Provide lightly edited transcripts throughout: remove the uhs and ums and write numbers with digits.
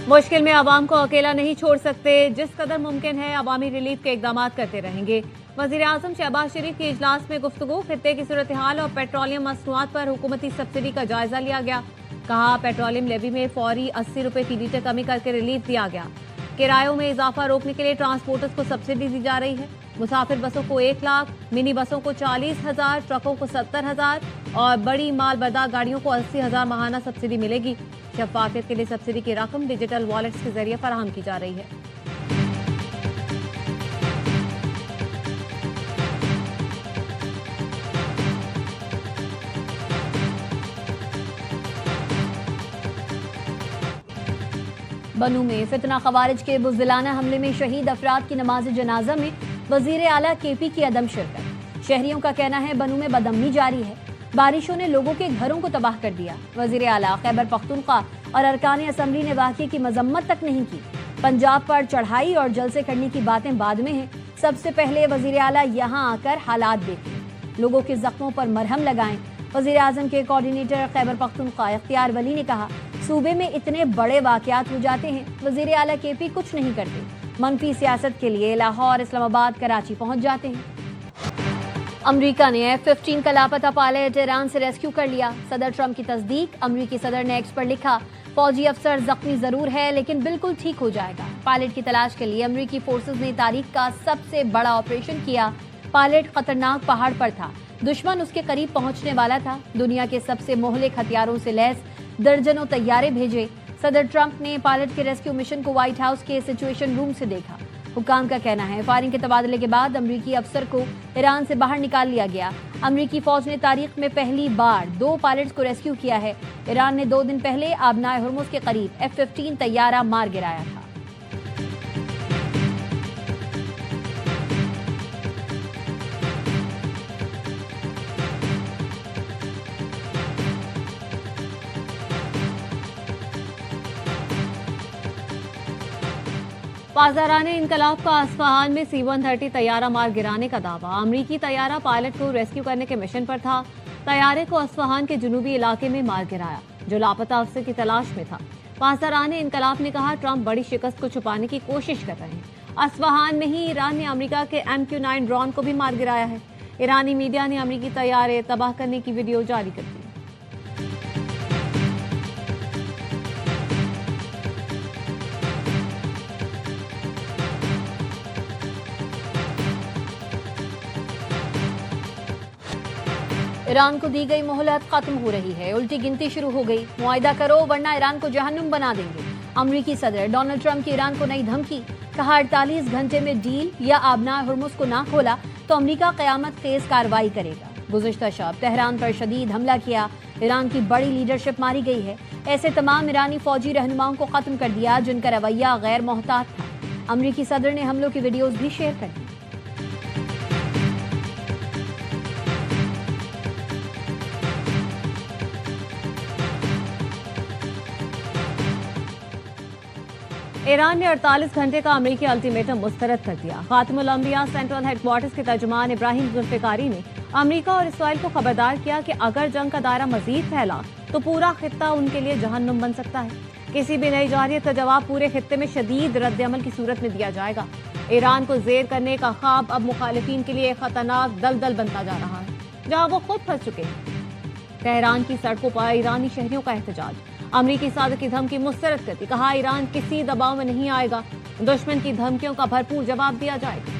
मुश्किल में आवाम को अकेला नहीं छोड़ सकते, जिस कदर मुमकिन है अवामी रिलीफ के इकदाम करते रहेंगे। वज़ीर आज़म शहबाज शरीफ के इजलास में गुफ्तगू, खित्ते की सूरत हाल और पेट्रोलियम मसनूआत पर हुकूमती सब्सिडी का जायजा लिया गया। कहा पेट्रोलियम लेवी में फौरी 80 रुपए फी लीटर कमी करके रिलीफ दिया गया। किरायों में इजाफा रोकने के लिए ट्रांसपोर्टर्स को सब्सिडी दी जा रही है। मुसाफिर बसों को 1 लाख, मिनी बसों को 40,000, ट्रकों को 70,000 और बड़ी माल बरदार गाड़ियों को 80,000 माहाना सब्सिडी मिलेगी। शफाफियत के लिए सब्सिडी की रकम डिजिटल वॉलेट्स के जरिए फराहम की जा रही है। बनू में फितना खवारिज के बुज़दिलाना हमले में शहीद अफराद की नमाज जनाजा में वजीर आला केपी की अदम शिरकत। शहरियों का कहना है बनू में बदअमनी जारी है, बारिशों ने लोगों के घरों को तबाह कर दिया। वजीर आला खैबर पख्तूनख्वा और अरकान असम्बली ने वाक़ये की मजम्मत तक नहीं की। पंजाब पर चढ़ाई और जलसे करने की बातें बाद में हैं, सबसे पहले वजीर आला यहाँ आकर हालात देखें, लोगों के जख्मों पर मरहम लगाएं। वजीर आजम के कोऑर्डिनेटर खैबर पख्तूनख्वा इख्तियार वली ने कहा, सूबे में इतने बड़े वाकयात हो जाते हैं, वजीर आला केपी कुछ नहीं करते। मनफी सियासत के लिए लाहौर, इस्लामाबाद, कराची पहुंच जाते हैं। अमरीका ने F-15 का लापता पायलट ईरान से रेस्क्यू कर लिया। सदर ट्रंप की तस्दीक। अमरीकी सदर ने एक्स पर लिखा, फौजी अफसर जख्मी जरूर है लेकिन बिल्कुल ठीक हो जाएगा। पायलट की तलाश के लिए अमरीकी फोर्सेज ने तारीख का सबसे बड़ा ऑपरेशन किया। पायलट खतरनाक पहाड़ पर था, दुश्मन उसके करीब पहुंचने वाला था। दुनिया के सबसे मोहलिक हथियारों से लैस दर्जनों तैयारे भेजे। सदर ट्रंप ने पायलट के रेस्क्यू मिशन को व्हाइट हाउस के सिचुएशन रूम से देखा। हुकाम का कहना है फायरिंग के तबादले के बाद अमरीकी अफसर को ईरान से बाहर निकाल लिया गया। अमरीकी फौज ने तारीख में पहली बार 2 पायलट्स को रेस्क्यू किया है। ईरान ने 2 दिन पहले आबनाए हुर्मुज के करीब F-15 तैयारा मार गिराया था। पासदाराने इनकलाब का अस्फहान में C-130 तैयारा मार गिराने का दावा। अमरीकी तैयारा पायलट को रेस्क्यू करने के मिशन पर था। तैयारे को अस्फहान के जुनूबी इलाके में मार गिराया, जो लापता अफसर की तलाश में था। पासदाराने इनकलाब ने कहा, ट्रंप बड़ी शिकस्त को छुपाने की कोशिश कर रहे हैं। अस्फहान में ही ईरान ने अमेरिका के MQ-9 ड्रोन को भी मार गिराया है। ईरानी मीडिया ने अमरीकी तैयारे तबाह करने की वीडियो जारी कर दी। ईरान को दी गई मोहलत खत्म हो रही है, उल्टी गिनती शुरू हो गई। मुआहिदा करो वरना ईरान को जहन्नुम बना देंगे। अमरीकी सदर डोनाल्ड ट्रंप की ईरान को नई धमकी। कहा 48 घंटे में डील या आबनाए हुर्मुज को ना खोला तो अमरीका कयामत खेज कार्रवाई करेगा। गुज़िश्ता शब तेहरान पर शदीद हमला किया, ईरान की बड़ी लीडरशिप मारी गई है। ऐसे तमाम ईरानी फौजी रहनुमाओं को खत्म कर दिया जिनका रवैया गैर मोहतात था। अमरीकी सदर ने हमलों की वीडियोज भी शेयर कर दी। ईरान ने 48 घंटे का अमेरिकी अल्टीमेटम मुस्तरद कर दिया। खातिमुल अंबिया सेंट्रल हेडक्वार्टर्स के तर्जुमान इब्राहिम जुल्फिकारी ने अमेरिका और इसराइल को खबरदार किया कि अगर जंग का दायरा मजीद फैला तो पूरा खित्ता उनके लिए जहन्नुम बन सकता है। किसी भी नई जारियत का जवाब पूरे खित्ते में शदीद रद्द-ए-अमल की सूरत में दिया जाएगा। ईरान को जेर करने का ख्वाब अब मुखालिफिन के लिए खतरनाक दलदल बनता जा रहा है, जहाँ वो खुद फंस चुके हैं। तेहरान की सड़कों पर ईरानी शहरियों का एहतजाज। अमरीकी सादर की धमकी मुस्तरद कर दी। कहा ईरान किसी दबाव में नहीं आएगा, दुश्मन की धमकियों का भरपूर जवाब दिया जाएगा।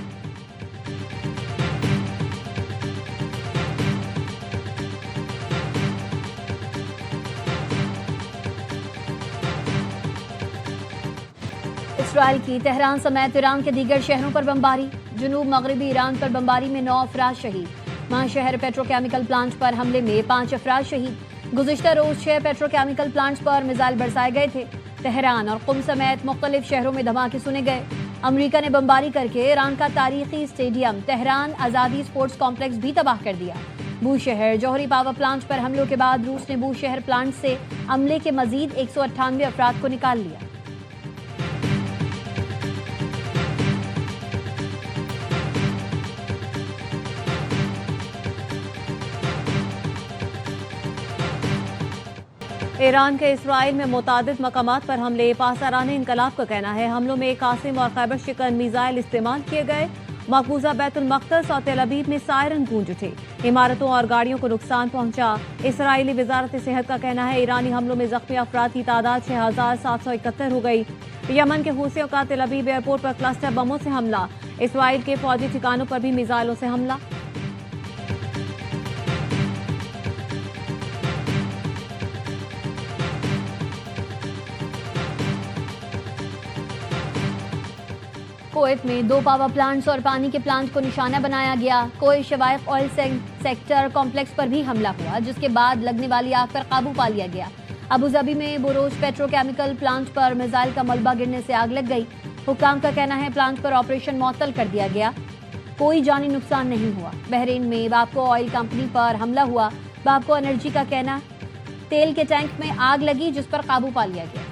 इसराइल की तेहरान समेत ईरान के दीगर शहरों पर बमबारी। जुनूब मगरबी ईरान पर बमबारी में 9 अफराद शहीद। वहां शहर पेट्रोकेमिकल प्लांट पर हमले में 5 अफराद शहीद। गुज़िश्ता रोज 6 पेट्रोकेमिकल प्लांट्स पर मिसाइल बरसाए गए थे। तेहरान और कुम समेत मुख्तलिफ शहरों में धमाके सुने गए। अमरीका ने बमबारी करके ईरान का तारीखी स्टेडियम तेहरान आज़ादी स्पोर्ट्स कॉम्प्लेक्स भी तबाह कर दिया। बूशहर जौहरी पावर प्लांट पर हमलों के बाद रूस ने बूशहर प्लांट से अमले के मजीद 198 अफराद को निकाल लिया। ईरान के इसराइल में मुतादिद मकामात पर हमले। पासरान इनकलाब का कहना है हमलों में कासिम और खैबर शिकन मिसाइल इस्तेमाल किए गए। मकबूजा बैतुल मक़दस और तेल अवीव में सायरन गूंज उठे। इमारतों और गाड़ियों को नुकसान पहुंचा। इसराइली वजारत सेहत का कहना है ईरानी हमलों में जख्मी अफराद की तादाद 6,771 हो गई। यमन के हूसियों का तेल अवीव एयरपोर्ट पर क्लस्टर बमों से हमला। इसराइल के फौजी ठिकानों पर भी मिसाइलों से हमला। कुवैत में 2 पावर प्लांट्स और पानी के प्लांट को निशाना बनाया गया। कुवैत शवाइक ऑयल सेक्टर कॉम्प्लेक्स पर भी हमला हुआ, जिसके बाद लगने वाली आग पर काबू पा लिया गया। अबू धाबी में बोरोज पेट्रोकेमिकल प्लांट पर मिसाइल का मलबा गिरने से आग लग गई। हुक्काम का कहना है प्लांट पर ऑपरेशन मुअत्तल कर दिया गया, कोई जानी नुकसान नहीं हुआ। बहरीन में बापको ऑयल कंपनी पर हमला हुआ। बापको एनर्जी का कहना तेल के टैंक में आग लगी, जिस पर काबू पा लिया गया।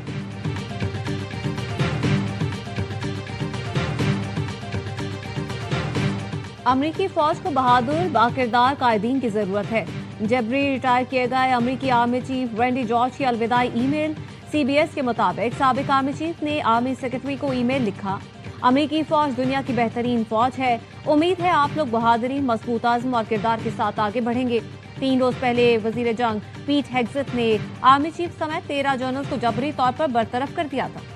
अमरीकी फौज को बहादुर बाकिरदार कायदीन की जरूरत है। जबरी रिटायर किए गए अमरीकी आर्मी चीफ रैंडी जॉर्ज की अलविदाई ईमेल। CBS के मुताबिक साबिक आर्मी चीफ ने आर्मी सेक्रेटरी को ईमेल लिखा, अमरीकी फौज दुनिया की बेहतरीन फौज है। उम्मीद है आप लोग बहादुरी, मजबूत आज़म और किरदार के साथ आगे बढ़ेंगे। 3 रोज पहले वजीर जंग पीट हेग्सेथ ने आर्मी चीफ समेत 13 जनरल को जबरी तौर पर बरतरफ कर दिया था।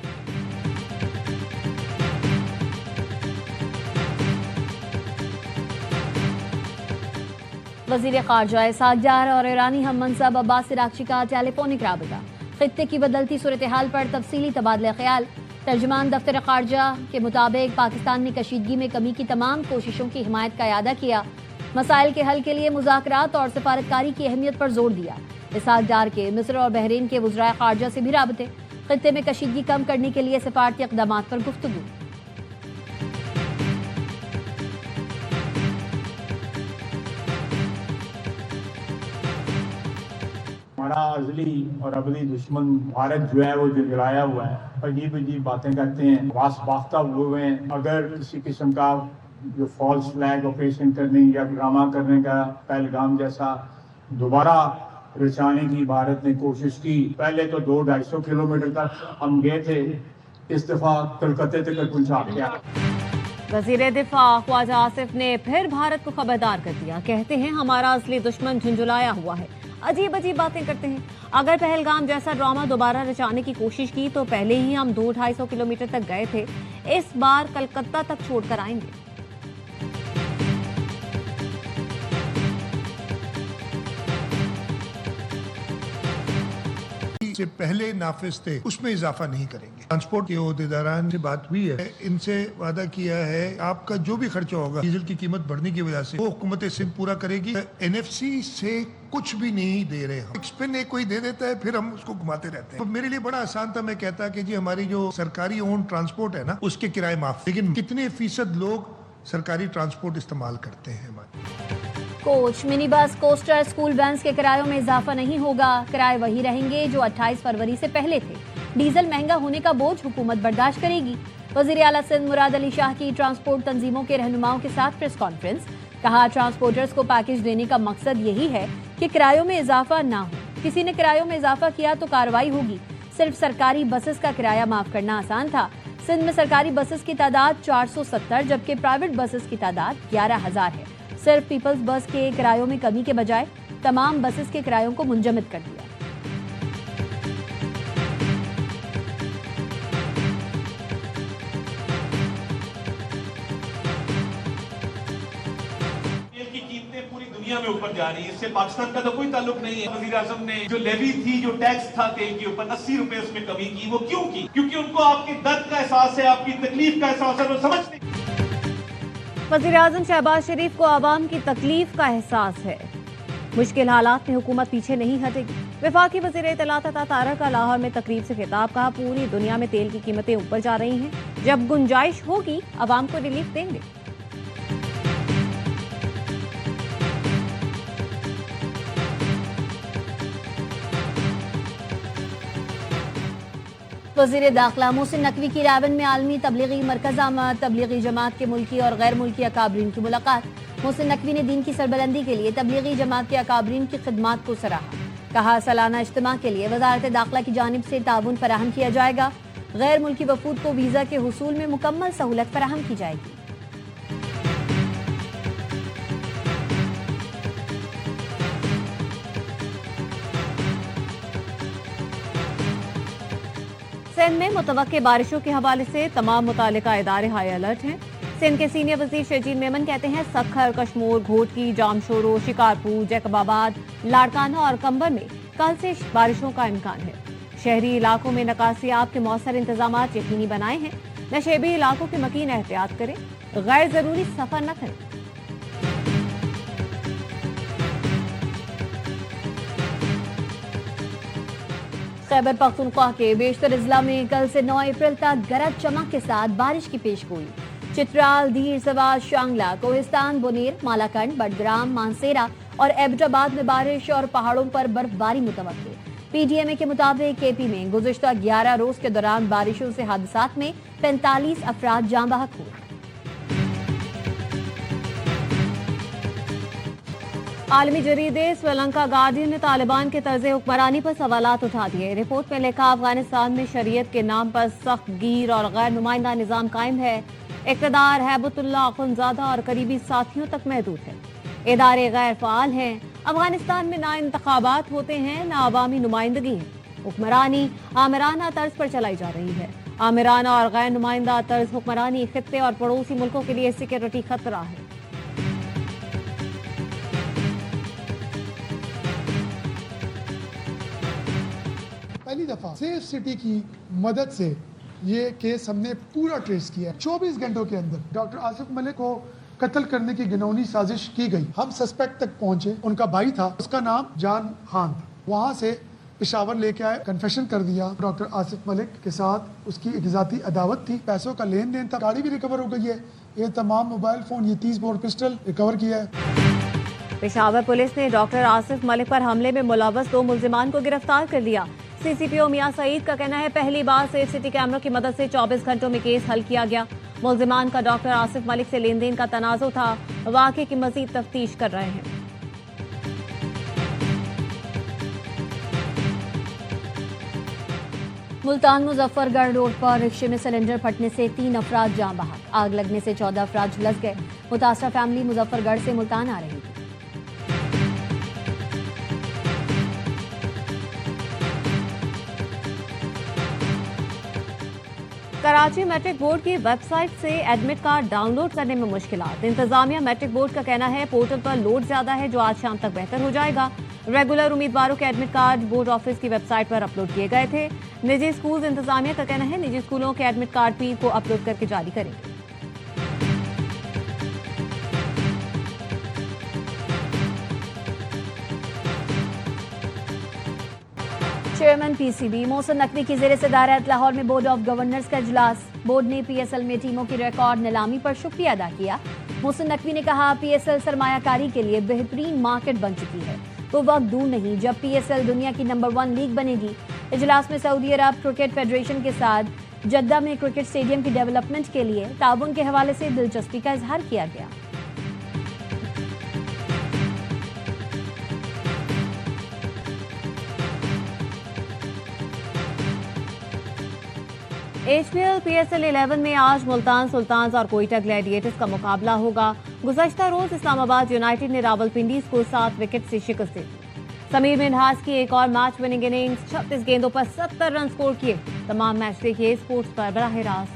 वजीर खारजा इसाक और ईरानी हम मनसब अब्बास इराक्ची का टेलीफोनिक राबिता। खित्ते की बदलती सूरत हाल पर तफसीली तबादला ख्याल। तर्जुमान दफ्तर खारजा के मुताबिक पाकिस्तान ने कशीदगी में कमी की तमाम कोशिशों की हिमायत का इयादा किया। मसाइल के हल के लिए मुज़ाकरात और सफारतकारी की अहमियत पर जोर दिया। इसाक डार के मिस्र और बहरीन के वज़राए खारजा से भी राबते। खित्ते में कशीदगी कम करने के लिए सफारती इक़दामात पर गुफ्तगू। हमारा अजली और अबदी दुश्मन भारत जो है वो जलाया हुआ है, अजीब अजीब बातें करते हैं, वास बाख्ता हुए हैं। अगर किसी किस्म का जो फॉल्स फ्लैग ऑपरेशन करने या ड्रामा करने का पहलगाम जैसा दोबारा रचाने की भारत ने कोशिश की। पहले तो 200-250 किलोमीटर तक हम गए थे, इस दफा कलकत्ते तक पहुंचा दिया। वजीर दिफा ख्वाजा आसिफ ने फिर भारत को खबरदार कर दिया। कहते हैं हमारा असली दुश्मन झुंझुलाया हुआ है, अजीब अजीब बातें करते हैं। अगर पहलगाम जैसा ड्रामा दोबारा रचाने की कोशिश की तो पहले ही हम 200-250 किलोमीटर तक गए थे, इस बार कलकत्ता तक छोड़कर आएंगे। से पहले नाफिज थे उसमें इजाफा नहीं करेंगे। ट्रांसपोर्ट के ओहदेदारान से बात हुई है, इनसे वादा किया है आपका जो भी खर्चा होगा डीजल की कीमत बढ़ने की वजह से वो हुकूमत सिंध पूरा करेगी। NFC से कुछ भी नहीं दे रहे हम, स्पिन एक कोई दे देता है फिर हम उसको घुमाते रहते हैं। तो मेरे लिए बड़ा आसान था, मैं कहता कि जी हमारी जो सरकारी ओन ट्रांसपोर्ट है ना उसके किराए माफ, लेकिन कितने फीसद लोग सरकारी ट्रांसपोर्ट इस्तेमाल करते हैं हमारे। Coach, mini bus, coaster, school vans के किरायों में इजाफा नहीं होगा। किराए वही रहेंगे जो 28 फरवरी से पहले थे। डीजल महंगा होने का बोझ हुकूमत बर्दाश्त करेगी। वजीर आला सिंध मुराद अली शाह की ट्रांसपोर्ट तंजीमों के रहनुमाओं के साथ प्रेस कॉन्फ्रेंस। कहा ट्रांसपोर्टर्स को पैकेज देने का मकसद यही है कि किरायों में इजाफा ना हो। किसी ने किरायों में इजाफा किया तो कार्रवाई होगी। सिर्फ सरकारी बसेस का किराया माफ करना आसान था। सिंध में सरकारी बसेस की तादाद 470 जबकि प्राइवेट बसेस की तादाद 11,000 है। सिर्फ पीपल्स बस के किरायों में कमी के बजाय तमाम बसेस के किरायों को मुंजमद कर दिया। तेल की कीमतें पूरी दुनिया में ऊपर जा रही है, इससे पाकिस्तान का तो कोई ताल्लुक नहीं है। वजीर आजम ने जो लेवी थी, जो टैक्स था तेल के ऊपर 80 रुपए उसमें कमी की। वो क्यों की? क्योंकि उनको आपके दर्द का एहसास है, आपकी तकलीफ का एहसास है, वो समझते। वज़ीर आज़म शहबाज शरीफ को आवाम की तकलीफ का एहसास है। मुश्किल हालात में हुकूमत पीछे नहीं हटेगी। वफाकी वज़ीर इत्तलात तारर का लाहौर में तकरीब से खिताब। कहा पूरी दुनिया में तेल की कीमतें ऊपर जा रही हैं, जब गुंजाइश होगी आवाम को रिलीफ देंगे। वज़ीर दाखिला मोहसिन नकवी की रावन में आलमी तबलीगी मरकज़ आमद। तबलीगी जमात के मुल्की और गैर मुल्की अकाबरीन की मुलाकात। मोहसिन नकवी ने दीन की सरबलंदी के लिए तबलीगी जमात के अकाबरीन की खिदमात को सराहा। कहा सालाना इज्तिमा के लिए वजारत दाखिला की जानिब से ताउन फराहम किया जाएगा। गैर मुल्की वफूद को वीजा के हुसूल में मुकम्मल सहूलत फराहम की जाएगी। सिंध में मुतवक्के बारिशों के हवाले से तमाम मुतालिका इदारे हाई अलर्ट हैं। सिंध के सीनियर वजीर शहजीन मेमन कहते हैं सखर, कशमोर, घोटकी, जामशोरो, शिकारपुर, जैकबाबाद, लाड़काना और कंबर में कल से बारिशों का इम्कान है। शहरी इलाकों में निकासियाब के मौसर इंतजाम यकीनी बनाए हैं। नशेबी इलाकों के मकीन एहतियात करें, गैर जरूरी सफर न करें। खैबर पख्तूनख्वा के बेशतर अजला में कल से 9 अप्रैल तक गरज चमक के साथ बारिश की पेशगोई। चित्राल, धीर, सवाज, शांगला, कोहिस्तान, बुनेर, मालाकंड, बडग्राम, मानसेरा और एबटाबाद में बारिश और पहाड़ों पर बर्फबारी मुतवक्के। पीडीएमए के मुताबिक केपी में गुज़िश्ता 11 रोज के दौरान बारिशों से हादसात में 45 अफराद जान बहक हुए। आलमी जरीदे श्रीलंका गार्डियन ने तालिबान के तर्ज हुक्मरानी पर सवालात उठा दिए। रिपोर्ट में लिखा अफगानिस्तान में शरीयत के नाम पर सख्त गिर और गैर नुमाइंदा निजाम कायम है। इक़्तिदार हैबतुल्लाह अख़ुंज़ादा और करीबी साथियों तक महदूद है। इदारे गैर फ़ाल हैं। अफगानिस्तान में ना इंतखाबात होते हैं, ना अवामी नुमाइंदगी है। हुक्मरानी आमिराना तर्ज पर चलाई जा रही है। आमिराना और गैर नुमाइंदा तर्ज हुक्मरानी खित्ते और पड़ोसी मुल्कों के लिए सिक्योरिटी खतरा है। पहली दफा सेफ सिटी की मदद से ये केस हमने पूरा ट्रेस किया। 24 घंटों के अंदर डॉक्टर आसिफ मलिक को कत्ल करने की घिनौनी साजिश की गई। हम सस्पेक्ट तक पहुंचे। उनका भाई था, उसका नाम जान खान था। वहां से पेशावर लेके आए, कन्फेशन कर दिया। डॉक्टर आसिफ मलिक के साथ उसकी एक ज़ाती अदावत थी, पैसों का लेन देन था। गाड़ी भी रिकवर हो गई है, ये तमाम मोबाइल फोन, ये 30 बोर पिस्टल रिकवर किया है। पेशावर पुलिस ने डॉक्टर आसिफ मलिक पर हमले में मुलव्वस 2 मुल्जिमान को गिरफ्तार कर लिया। सीसीपीओ मियां सईद का कहना है पहली बार सेफ सिटी कैमरों की मदद से 24 घंटों में केस हल किया गया। मुल्जिमान का डॉक्टर आसिफ मलिक से लेन देन का तनाज़ुर था। वाक़े की मज़ीद तफ्तीश कर रहे हैं। मुल्तान मुजफ्फरगढ़ रोड पर रिक्शे में सिलेंडर फटने से 3 अफराद जान बहक। आग लगने से 14 अफराद झुलस गए। मुतासरा फैमिली मुजफ्फरगढ़ से मुल्तान आ रही थी। कराची मैट्रिक बोर्ड की वेबसाइट से एडमिट कार्ड डाउनलोड करने में मुश्किलात। इंतजामिया मैट्रिक बोर्ड का कहना है पोर्टल पर लोड ज्यादा है, जो आज शाम तक बेहतर हो जाएगा। रेगुलर उम्मीदवारों के एडमिट कार्ड बोर्ड ऑफिस की वेबसाइट पर अपलोड किए गए थे। निजी स्कूल इंतजामिया का कहना है निजी स्कूलों के एडमिट कार्ड पीर को अपलोड करके जारी करेंगे। चेयरमैन पीसीबी मोहसिन नकवी की ज़ेर सदारत लाहौर में बोर्ड ऑफ गवर्नर्स का इजलास। बोर्ड ने पीएसएल में टीमों की रिकॉर्ड नीलामी पर शुक्रिया अदा किया। मोहसिन नकवी ने कहा पीएसएल सरमायाकारी के लिए बेहतरीन मार्केट बन चुकी है। वो वक्त दूर नहीं जब पीएसएल दुनिया की नंबर 1 लीग बनेगी। इजलास में सऊदी अरब क्रिकेट फेडरेशन के साथ जद्दा में क्रिकेट स्टेडियम की डेवलपमेंट के लिए ताउन के हवाले से दिलचस्पी का इजहार किया गया। HPL PSL 11 में आज मुल्तान सुल्तान्स और कोयटा ग्लैडिएटर्स का मुकाबला होगा। गुज़श्ता रोज इस्लामाबाद यूनाइटेड ने रावलपिंडी को 7 विकेट से शिकस्त दी। समीर मिन्हास की एक और मैच विनिंग इनिंग्स। 36 गेंदों पर 70 रन स्कोर किए। तमाम मैच देखिए स्पोर्ट्स पर बराह रास्त।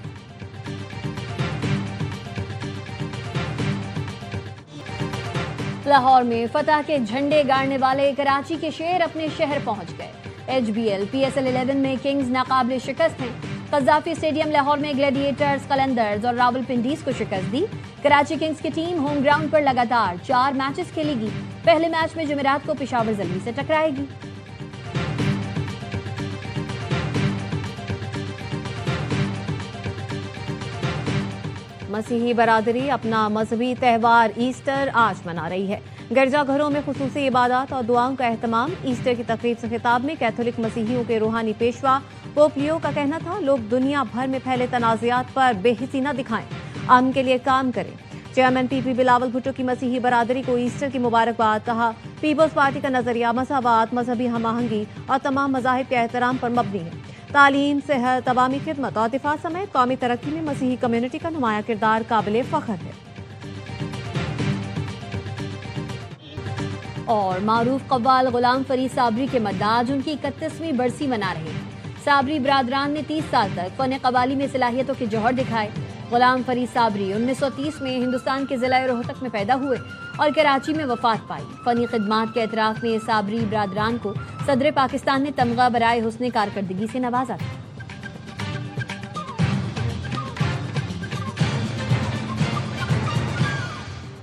लाहौर में फतह के झंडे गाड़ने वाले कराची के शेर अपने शहर पहुंच गए। HBL PSL 11 में किंग्स नाकाबिले शिकस्त हैं। कज़ाफी स्टेडियम लाहौर में ग्लैडिएटर्स, कलंदर्स और रावलपिंडीज को शिकस्त दी। कराची किंग्स की टीम होम ग्राउंड पर लगातार 4 मैचेस खेलेगी। पहले मैच में जुमेरात को पेशावर ज़ल्मी से टकराएगी। मसीही बरादरी अपना मजहबी त्यौहार ईस्टर आज मना रही है। गिरजाघरों में खुसूसी इबादत और दुआओं का एहतमाम। ईस्टर की तकरीब से खिताब में कैथोलिक मसीहियों के रूहानी पेशवा पोप लियो का कहना था लोग दुनिया भर में फैले तनाज़ात पर बेहिसी न दिखाएं, अमन के लिए काम करें। चेयरमैन पीपी बिलावल भुट्टो की मसीही बरादरी को ईस्टर की मुबारकबाद। कहा पीपल्स पार्टी का नजरिया मसावात, मजहबी हम-आहंगी और तमाम मज़ाहिब के एहतराम पर मबनी है। तालीम, सेहत, अवामी खिदमत और दिफा समेत कौमी तरक्की में मसीही कम्युनिटी का नुमाया किरदार काबिल फ़ख्र है। और मारूफ कव्वाल गुलाम फरीद साबरी के मद्दा आज उनकी 31वीं बरसी मना रहे हैं। साबरी बरादरान ने 30 साल तक फ़न कव्वाली में सलाहियतों के जौहर दिखाए। गुलाम फरीद साबरी 1930 में हिंदुस्तान के ज़िला रोहतक में पैदा हुए और कराची में वफात पाई। फ़नी खिदमात के एतराफ़ में साबरी बरादरान को सदर पाकिस्तान ने तमगा बराए हुस्न कारकर्दगी से नवाजा था।